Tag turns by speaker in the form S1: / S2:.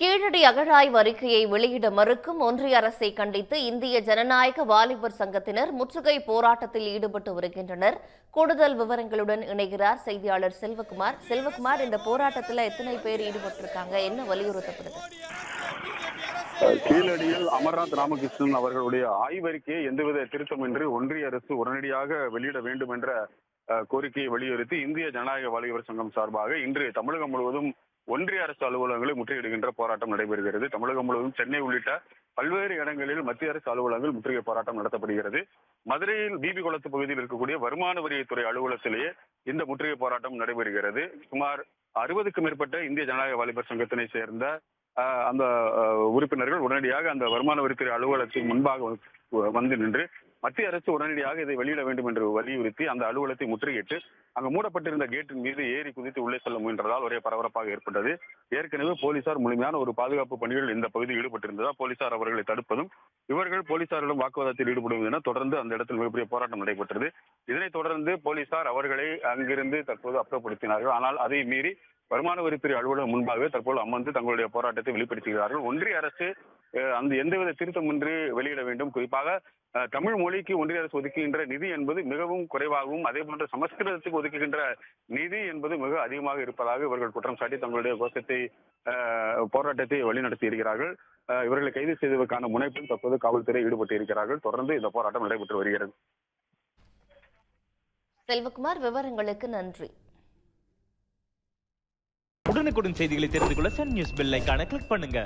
S1: கீழடி அகழாய்வு அறிக்கையை வெளியிட மறுக்கும் ஒன்றிய அரசை கண்டித்து இந்திய ஜனநாயக வாலிபர் சங்கத்தினர் முற்றுகை போராட்டத்தில் ஈடுபட்டு வருகின்றனர். கூடுதல் விவரங்களுடன் இணைகிறார் செய்தியாளர் செல்வகுமார். செல்வகுமார், இந்த போராட்டத்தில் எத்தனை பேர் ஈடுபட்டிருக்காங்க, என்ன வலியுறுத்தப்படுது?
S2: கீழடியில் அமர்நாத் ராமகிருஷ்ணன் அவர்களுடைய ஆய்வறிக்கையை எந்தவித திருத்தமின்றி ஒன்றிய அரசு உடனடியாக வெளியிட வேண்டும் என்ற கோரிக்கையை வலியுறுத்தி இந்திய ஜனநாயக வாலிபர் சங்கம் சார்பாக இன்று தமிழகம் முழுவதும் ஒன்றிய அரசு அலுவலகங்களை முற்றுகையிடுகின்ற போராட்டம் நடைபெறுகிறது. தமிழகம் முழுவதும் சென்னை உள்ளிட்ட பல்வேறு இடங்களில் மத்திய அரசு அலுவலகங்கள் முற்றுகை போராட்டம் நடத்தப்படுகிறது. மதுரையில் பிபி குளத்து பகுதியில் இருக்கக்கூடிய வருமான வரித்துறை அலுவலகத்திலேயே இந்த முற்றுகை போராட்டம் நடைபெறுகிறது. சுமார் 60க்கும் மேற்பட்ட இந்திய ஜனநாயக வாலிபர் சங்கத்தினை சேர்ந்த அந்த உறுப்பினர்கள் உடனடியாக அந்த வருமான வரித்துறை அலுவலகத்தின் முன்பாக வந்து நின்று மத்திய அரசு உடனடியாக இதை வெளியிட வேண்டும் என்று வலியுறுத்தி அந்த அலுவலகத்தை முற்றுகையிட்டு அங்கு மூடப்பட்டிருந்த கேட்டின் மீது ஏறி குதித்து உள்ளே செல்ல முயன்றதால் ஒரே பரபரப்பாக ஏற்பட்டது. ஏற்கனவே போலீசார் முழுமையான ஒரு பாதுகாப்பு பணிகள் இந்த பகுதியில் ஈடுபட்டிருந்ததால் போலீசார் அவர்களை தடுப்பதும் இவர்கள் போலீசாரிடம் வாக்குவாதத்தில் ஈடுபடுவது என தொடர்ந்து அந்த இடத்தில் மிகப்பெரிய போராட்டம் நடைபெற்றது. இதனைத் தொடர்ந்து போலீசார் அவர்களை அங்கிருந்து தற்போது அப்புறப்படுத்தினார்கள். ஆனால் அதை மீறி வருமான வரித்துறை அலுவலகம் முன்பாகவே தற்போது அமர்ந்து தங்களுடைய போராட்டத்தை வெளிப்படுத்துகிறார்கள். ஒன்றிய அரசு அந்த எந்தவித திருத்தமின்றி வெளியிட வேண்டும். குறிப்பாக தமிழ் மொழிக்கு ஒன்றிய அரசு ஒதுக்குகின்ற நிதி என்பது மிகவும் குறைவாகவும், அதே போன்ற சமஸ்கிருதத்துக்கு ஒதுக்குகின்ற நிதி என்பது மிக அதிகமாக இருப்பதாக இவர்கள் குற்றம் சாட்டி தங்களுடைய போராட்டத்தை வழிநடத்தி இருக்கிறார்கள். இவர்களை கைது செய்வதற்கான முனைப்பில் தற்போது காவல்துறை ஈடுபட்டு இருக்கிறார்கள். தொடர்ந்து இந்த போராட்டம் நடைபெற்று வருகிறது.
S1: செல்வகுமார், விவரங்களுக்கு நன்றி.
S3: உடனுக்குடன் செய்திகளை தெரிந்து கொள்ள சன் நியூஸ் பெல் ஐகானை கிளிக் பண்ணுங்க.